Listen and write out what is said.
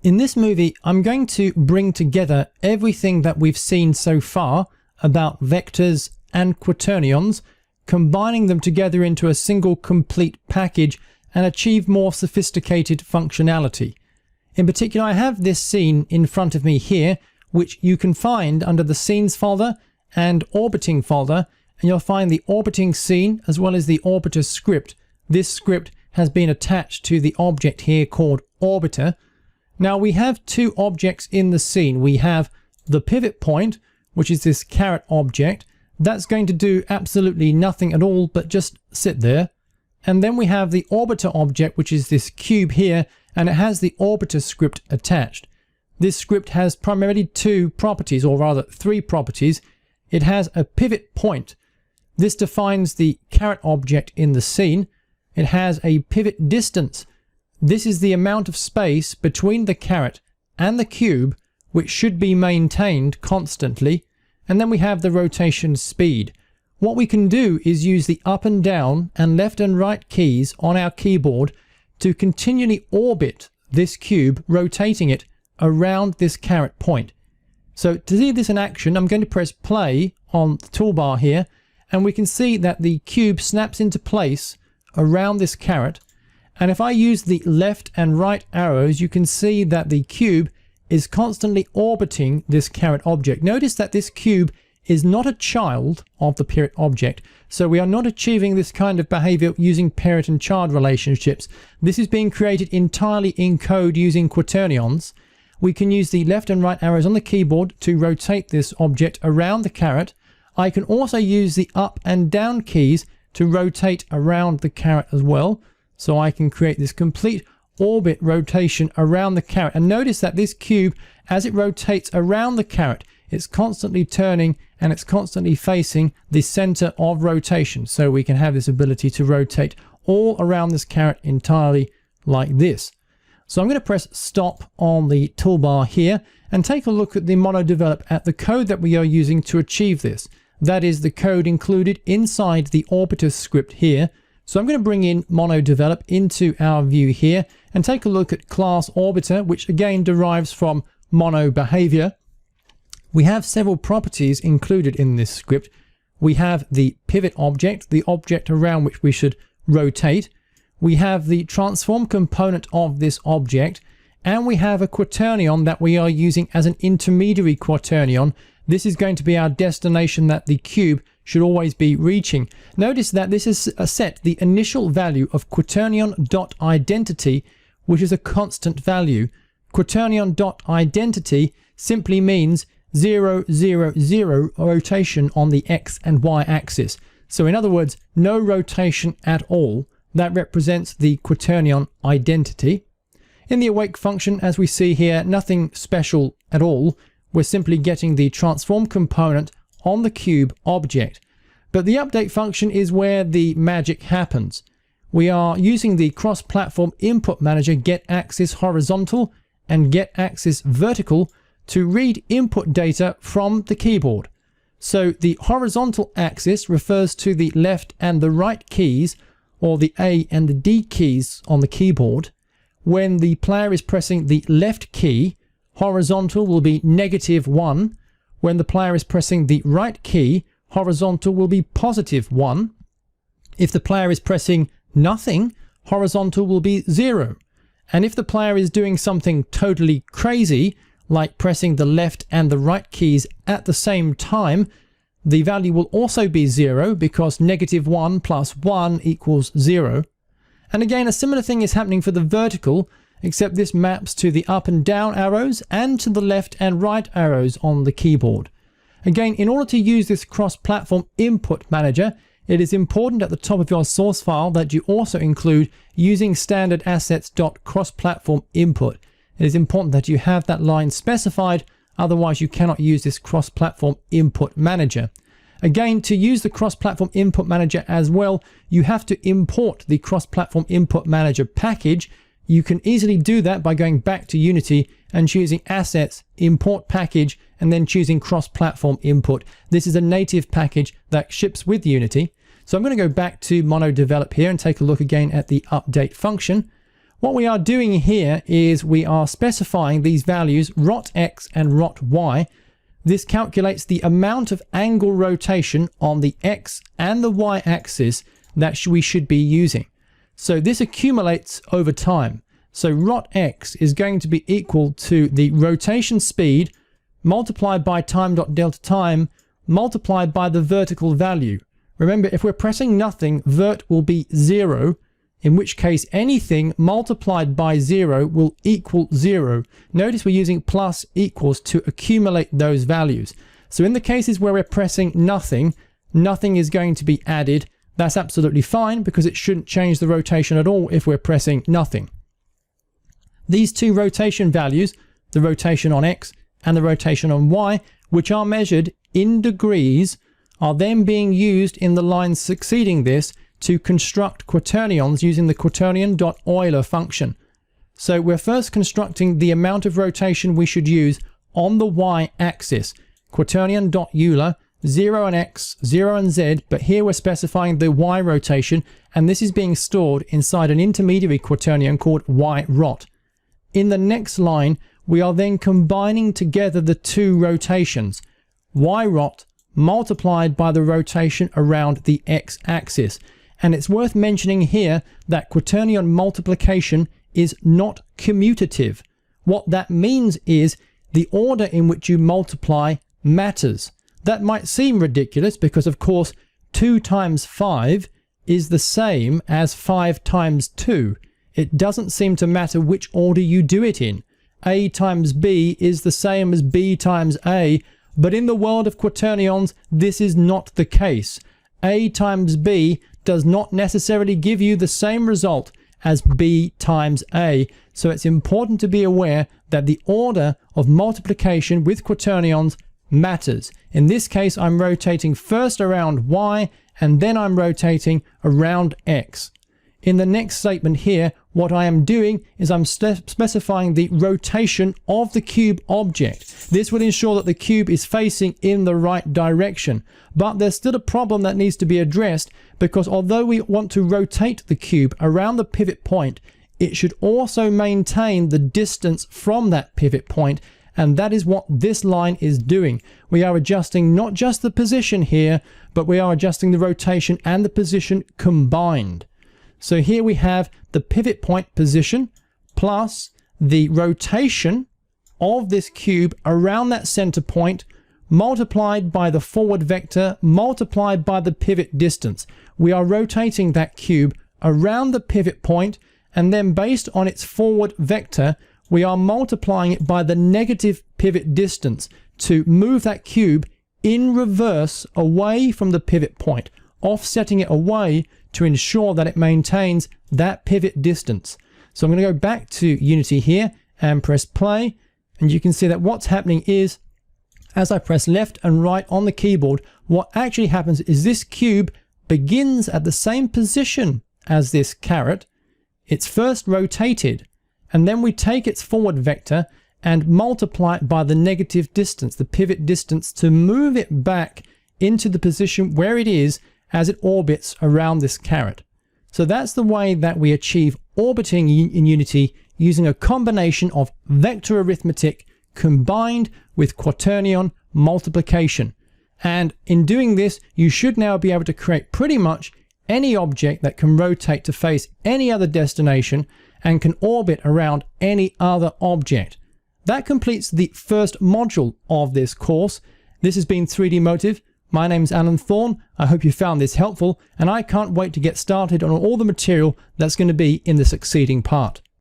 In this movie, I'm going to bring together everything that we've seen so far about vectors and quaternions, combining them together into a single complete package and achieve more sophisticated functionality. In particular, I have this scene in front of me here, which you can find under the Scenes folder and Orbiting folder, and you'll find the orbiting scene as well as the orbiter script. This script has been attached to the object here called orbiter. Now we have two objects in the scene. We have the pivot point, which is this caret object. That's going to do absolutely nothing at all but just sit there. And then we have the orbiter object, which is this cube here, and it has the orbiter script attached. This script has primarily two properties, or rather three properties. It has a pivot point. This defines the caret object in the scene. It has a pivot distance. This is the amount of space between the caret and the cube, which should be maintained constantly. And then we have the rotation speed. What we can do is use the up and down and left and right keys on our keyboard to continually orbit this cube, rotating it around this caret point. So to see this in action, I'm going to press play on the toolbar here, and we can see that the cube snaps into place around this caret. And if I use the left and right arrows, you can see that the cube is constantly orbiting this caret object. Notice that this cube is not a child of the parent object. So we are not achieving this kind of behavior using parent and child relationships. This is being created entirely in code using quaternions. We can use the left and right arrows on the keyboard to rotate this object around the caret. I can also use the up and down keys to rotate around the caret as well. So I can create this complete orbit rotation around the caret. And notice that this cube, as it rotates around the caret, it's constantly turning and it's constantly facing the center of rotation. So we can have this ability to rotate all around this caret entirely like this. So I'm going to press stop on the toolbar here and take a look at the monodevelop at the code that we are using to achieve this. That is the code included inside the orbiter script here. So I'm going to bring in monodevelop into our view here and take a look at class orbiter, which again derives from mono behavior. We have several properties included in this script. We have the pivot object, the object around which we should rotate. We have the transform component of this object, and we have a quaternion that we are using as an intermediary quaternion. This is going to be our destination that the cube should always be reaching. Notice that this is set the initial value of quaternion.identity, which is a constant value. Quaternion.identity simply means 0, 0, 0 rotation on the X and Y axis. So in other words, no rotation at all. That represents the quaternion identity. In the awake function, as we see here, nothing special at all. We're simply getting the transform component on the cube object. But the update function is where the magic happens. We are using the cross-platform input manager getAxis horizontal and getAxis vertical to read input data from the keyboard. So the horizontal axis refers to the left and the right keys, or the A and the D keys on the keyboard. When the player is pressing the left key, horizontal will be -1. When the player is pressing the right key, horizontal will be +1. If the player is pressing nothing, horizontal will be 0. And if the player is doing something totally crazy, like pressing the left and the right keys at the same time, the value will also be 0 because -1 + 1 = 0. And again, a similar thing is happening for the vertical, except this maps to the up and down arrows and to the left and right arrows on the keyboard. Again, in order to use this cross-platform input manager, it is important at the top of your source file that you also include using standard assets.cross-platform input. It is important that you have that line specified, otherwise you cannot use this cross-platform input manager. Again, to use the cross-platform input manager as well, you have to import the cross-platform input manager package. You can easily do that by going back to Unity and choosing Assets, Import Package, and then choosing Cross-Platform Input. This is a native package that ships with Unity. So I'm going to go back to monodevelop here and take a look again at the update function. What we are doing here is we are specifying these values rot x and rot y. This calculates the amount of angle rotation on the x and the y axis that we should be using. So this accumulates over time. So rot x is going to be equal to the rotation speed multiplied by time.delta time multiplied by the vertical value. Remember, if we're pressing nothing, vert will be 0, in which case anything multiplied by 0 will equal 0. Notice we're using plus equals to accumulate those values. So in the cases where we're pressing nothing, nothing is going to be added. That's absolutely fine because it shouldn't change the rotation at all if we're pressing nothing. These two rotation values, the rotation on x and the rotation on y, which are measured in degrees, are then being used in the lines succeeding this to construct quaternions using the quaternion.Euler function. So we're first constructing the amount of rotation we should use on the y-axis. Quaternion.Euler, 0 and x, 0 and z, but here we're specifying the y rotation, and this is being stored inside an intermediary quaternion called y-rot. In the next line, we are then combining together the two rotations, y-rot multiplied by the rotation around the x-axis. And it's worth mentioning here that quaternion multiplication is not commutative. What that means is the order in which you multiply matters. That might seem ridiculous because, of course, 2 times 5 is the same as 5 times 2. It doesn't seem to matter which order you do it in. A times B is the same as B times A, but in the world of quaternions, this is not the case. A times B does not necessarily give you the same result as B times A, so it's important to be aware that the order of multiplication with quaternions matters. In this case, I'm rotating first around y, and then I'm rotating around x. In the next statement here, what I am doing is I'm specifying the rotation of the cube object. This will ensure that the cube is facing in the right direction. But there's still a problem that needs to be addressed, because although we want to rotate the cube around the pivot point, it should also maintain the distance from that pivot point, and that is what this line is doing. We are adjusting not just the position here, but we are adjusting the rotation and the position combined. So here we have the pivot point position plus the rotation of this cube around that center point multiplied by the forward vector multiplied by the pivot distance. We are rotating that cube around the pivot point, and then based on its forward vector, we are multiplying it by the negative pivot distance to move that cube in reverse away from the pivot point, offsetting it away to ensure that it maintains that pivot distance. So I'm going to go back to Unity here and press play, and you can see that what's happening is, as I press left and right on the keyboard, what actually happens is this cube begins at the same position as this caret. It's first rotated, and then we take its forward vector and multiply it by the negative distance, the pivot distance, to move it back into the position where it is as it orbits around this caret. So that's the way that we achieve orbiting in Unity using a combination of vector arithmetic combined with quaternion multiplication. And in doing this, you should now be able to create pretty much any object that can rotate to face any other destination and can orbit around any other object. That completes the first module of this course. This has been 3D Motive. My name's Alan Thorne. I hope you found this helpful, and I can't wait to get started on all the material that's going to be in the succeeding part.